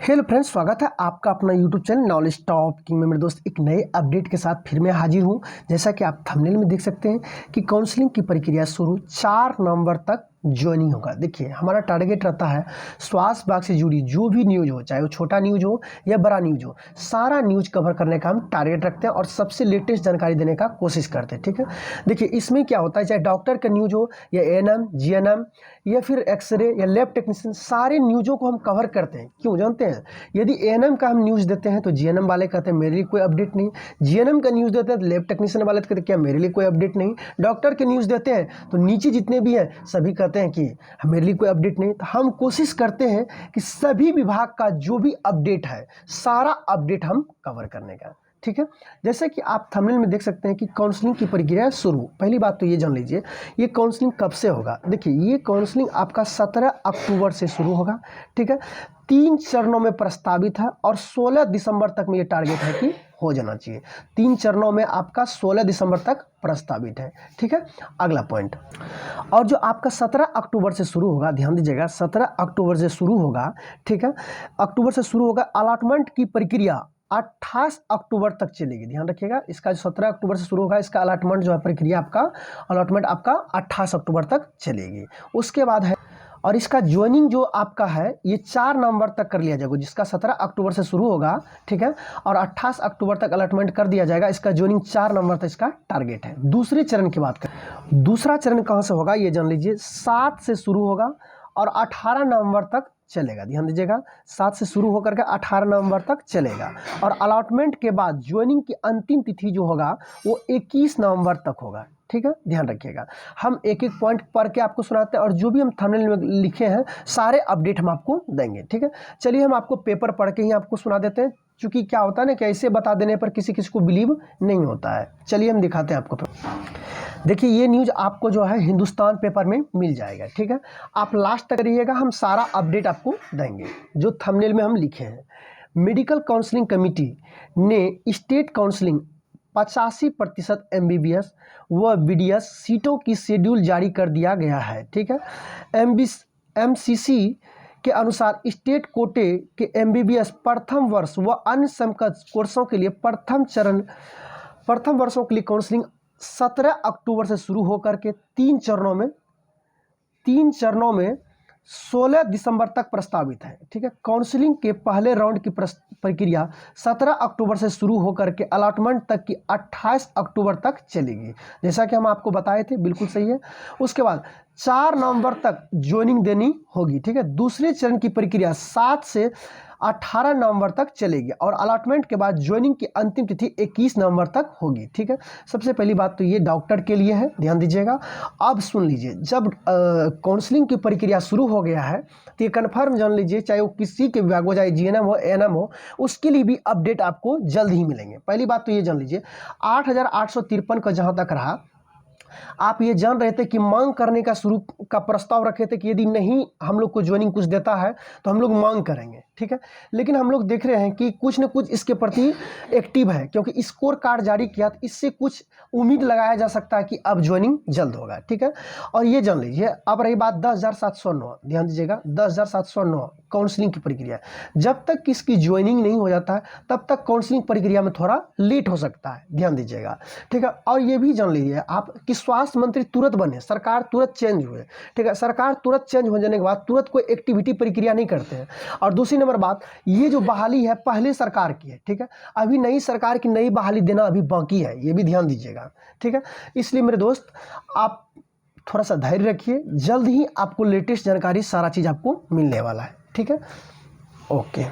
Hello friends, स्वागत है आपका अपना YouTube channel knowledge top king में। मेरे दोस्त एक नए अपडेट के साथ फिर मैं हाजिर हूं। जैसा कि आप थंबनेल में देख सकते हैं कि काउंसलिंग की प्रक्रिया शुरू 4 नवंबर तक ज्वाइनिंग होगा। देखिए, हमारा टारगेट रहता है स्वास्थ्य विभाग से जुड़ी जो भी न्यूज़ हो, चाहे वो छोटा न्यूज़ हो या बड़ा न्यूज़ हो, सारा न्यूज़ कवर करने का हम टारगेट रखते हैं और सबसे लेटेस्ट जानकारी देने का कोशिश करते हैं। ठीक है, देखिए इसमें क्या होता है, चाहे डॉक्टर का न्यूज़ हो या एएनएम, जीएनएम या फिर एक्सरे या लैब टेक्नीशियन, सारे न्यूज़ों को हम कवर करते हैं। क्यों जानते हैं? यदि एएनएम का हम न्यूज़ देते हैं तो जीएनएम वाले कहते हैं मेरे लिए कोई अपडेट नहीं, जीएनएम का न्यूज़ देते हैं तो लैब टेक्नीशियन वाले कहते हैं क्या मेरे लिए कोई अपडेट नहीं, डॉक्टर के न्यूज़ देते हैं तो नीचे जितने भी हैं सभी कहते हैं कि मेरे लिए कोई अपडेट नहीं। तो हम कोशिश करते हैं कि सभी विभाग का जो भी अपडेट है सारा अपडेट हम कवर करने का। ठीक है, जैसे कि आप थंबनेल में देख सकते हैं कि काउंसलिंग की प्रक्रिया शुरू। पहली बात तो ये जान लीजिए, ये काउंसलिंग कब से होगा। देखिए, ये काउंसलिंग आपका 17 अक्टूबर से शुरू होगा। ठीक है, 3 चरणों में प्रस्तावित है और 16 दिसंबर तक में ये टारगेट है कि हो जाना चाहिए। 3 चरणों में आपका 16 दिसंबर तक प्रस्तावित है। ठीक है, अगला पॉइंट, और जो आपका 17 अक्टूबर से शुरू होगा, ध्यान दीजिएगा 17 अक्टूबर से शुरू होगा। ठीक है, अक्टूबर से शुरू होगा। अलॉटमेंट की प्रक्रिया 28 अक्टूबर तक चलेगी। ध्यान रखिएगा, इसका जो 17 अक्टूबर से शुरू होगा, इसका अलॉटमेंट जो है प्रक्रिया आपका अलॉटमेंट आपका 28 अक्टूबर तक चलेगी। उसके बाद है, और इसका ज्वाइनिंग जो आपका है ये 4 नवंबर तक कर लिया जाएगा, जिसका 17 अक्टूबर से शुरू होगा। ठीक है, और 28 अक्टूबर तक अलॉटमेंट कर दिया जाएगा। इसका ज्वाइनिंग 4 नवंबर तक इसका टारगेट है। दूसरे चरण की बात करें, दूसरा चरण कहाँ से होगा ये जान लीजिए। 7 से शुरू होगा और 18 नवंबर तक चलेगा। ध्यान दीजिएगा, 7 से शुरू होकर के 18 नवंबर तक चलेगा। और अलॉटमेंट के बाद ज्वाइनिंग की अंतिम तिथि जो होगा वो 21 नवंबर तक होगा। ठीक है, ध्यान रखिएगा, हम एक एक पॉइंट पढ़ के आपको सुनाते हैं और जो भी हम थंबनेल में लिखे हैं सारे अपडेट हम आपको देंगे। ठीक है, चलिए हम आपको पेपर पढ़ के ही आपको सुना देते हैं, क्योंकि क्या होता है ना कि ऐसे बता देने पर किसी किसी को बिलीव नहीं होता है। चलिए हम दिखाते हैं आपको। देखिए, ये न्यूज़ आपको जो है हिंदुस्तान पेपर में मिल जाएगा। ठीक है, आप लास्ट तक रहिएगा, हम सारा अपडेट आपको देंगे जो थंबनेल में हम लिखे हैं। मेडिकल काउंसलिंग कमेटी ने स्टेट काउंसलिंग 85% एमबीबीएस व बीडीएस सीटों की शेड्यूल जारी कर दिया गया है। ठीक है, एमसीसी के अनुसार स्टेट कोटे के एमबीबीएस प्रथम वर्ष व अन्य समकक्ष कोर्सों के लिए प्रथम वर्षों के लिए काउंसलिंग 17 अक्टूबर से शुरू होकर के 3 चरणों में 16 दिसंबर तक प्रस्तावित है। ठीक है, काउंसलिंग के पहले राउंड की प्रक्रिया 17 अक्टूबर से शुरू होकर के अलॉटमेंट तक की 28 अक्टूबर तक चलेगी, जैसा कि हम आपको बताए थे, बिल्कुल सही है। उसके बाद 4 नवंबर तक ज्वाइनिंग देनी होगी। ठीक है, दूसरे चरण की प्रक्रिया 7 से 18 नवंबर तक चलेगी और अलॉटमेंट के बाद ज्वाइनिंग की अंतिम तिथि 21 नवंबर तक होगी। ठीक है, सबसे पहली बात तो ये डॉक्टर के लिए है, ध्यान दीजिएगा। अब सुन लीजिए, जब काउंसलिंग की प्रक्रिया शुरू हो गया है तो ये कन्फर्म जान लीजिए, चाहे वो किसी के विभाग हो, चाहे जीएनएम हो एएनएम हो, उसके लिए भी अपडेट आपको जल्द ही मिलेंगे। पहली बात तो ये जान लीजिए, 8,853 का जहाँ तक रहा, आप ये जान रहे थे कि मांग करने का शुरू का प्रस्ताव रखे थे कि यदि नहीं हम लोग को ज्वाइनिंग कुछ देता है तो हम लोग मांग करेंगे। ठीक है, लेकिन हम लोग देख रहे हैं कि कुछ न कुछ इसके प्रति एक्टिव है, क्योंकि स्कोर कार्ड जारी किया तो इससे कुछ उम्मीद लगाया जा सकता है कि अब ज्वाइनिंग जल्द होगा। ठीक है, और ये जान लीजिए, अब रही बात 10,709, ध्यान दीजिएगा 10,709 काउंसलिंग की प्रक्रिया, जब तक इसकी ज्वाइनिंग नहीं हो जाता है तब तक काउंसलिंग प्रक्रिया में थोड़ा लेट हो सकता है, ध्यान दीजिएगा। ठीक है, और ये भी जान लीजिए आप कि स्वास्थ्य मंत्री तुरंत बने, सरकार तुरंत चेंज हुए। ठीक है, सरकार तुरंत चेंज हो जाने के बाद तुरंत कोई एक्टिविटी प्रक्रिया नहीं करते हैं। और दूसरी नंबर बात, ये जो बहाली है पहले सरकार की है। ठीक है, अभी नई सरकार की नई बहाली देना अभी बाकी है, ये भी ध्यान दीजिएगा। ठीक है, इसलिए मेरे दोस्त आप थोड़ा सा धैर्य रखिए, जल्द ही आपको लेटेस्ट जानकारी सारा चीज़ आपको मिलने वाला है। ठीक है, ओके।